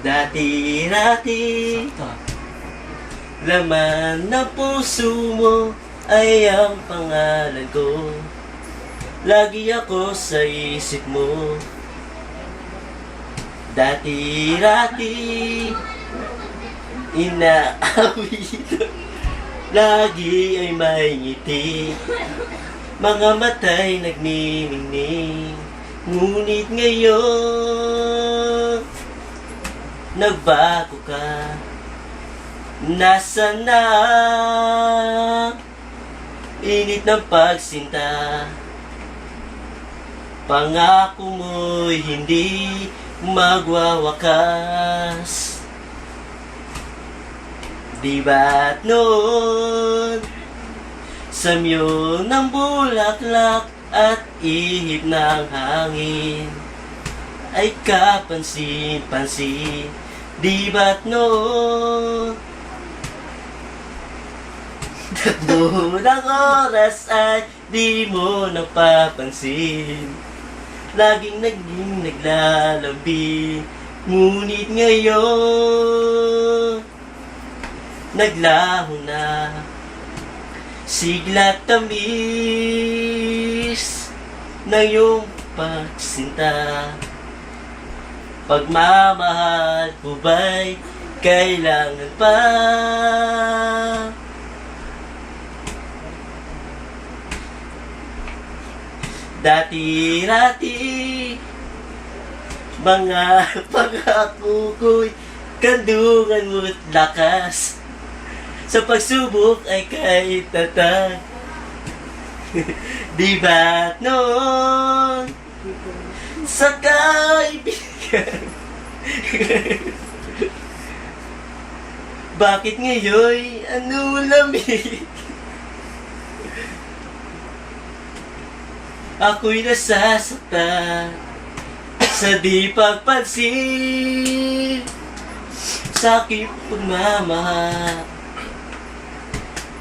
Dati-dati laman ng puso mo ay ang pangalan ko. Lagi ako sa isip mo. Dati-dati inaawit, lagi ay may ngiti, mga mata'y nagniningning. Ngunit ngayon nagbago ka. Nasaan na init ng pagsinta? Pangako mo'y hindi magwawakas. Di ba't noon samyo ng bulaklak at ihip ng hangin ay kapansin-pansin? Di ba't noon takbo ng oras ay di mo napapansin? Laging naglalambing, ngunit ngayon naglaho na. Sigla't tamis ng iyong pagsinta. Pagmamahal ko ba'y kailangan pa? Dati-dati mga pangako ko'y kandungan mo't lakas. Sa pagsubok ay kahit tatag. Di ba't noon sa kaibigan bakit ngayon ano lamig? Ako'y nasasaktan sa di pagpansin sa aking pagmamahal.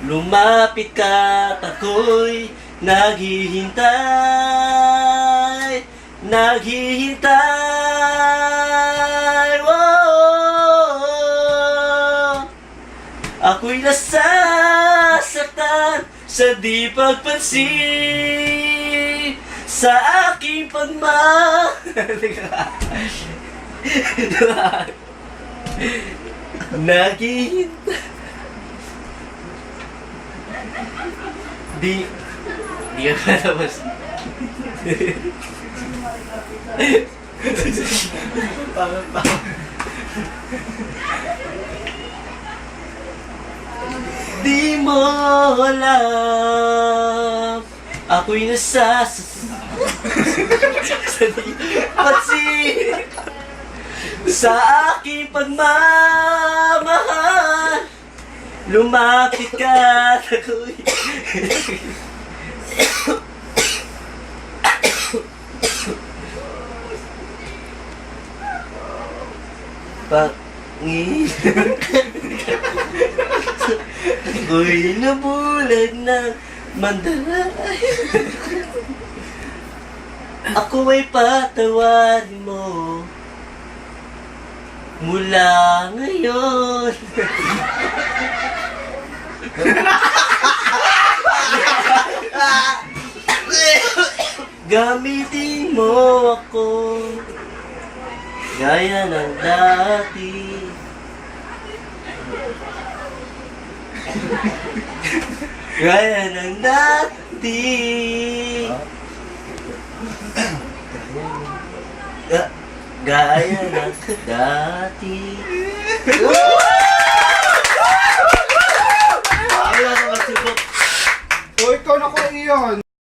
Lumapit ka at ako'y naghihintay, naghihintay. Whoa! Ako'y nasasaktan sa di pagpansin sa aking pagmamahal. Naghihintay. Di ka matapos. Di mo alam, ako'y pansin sa aking pagmamahal. Lumapit ka at ako'y ako'y nabulag ng mandalay. Ako ay patawarin mo mula ngayon. Gamitin mo ako gaya ng dati. Gaya ng dati. Gaya ng dati.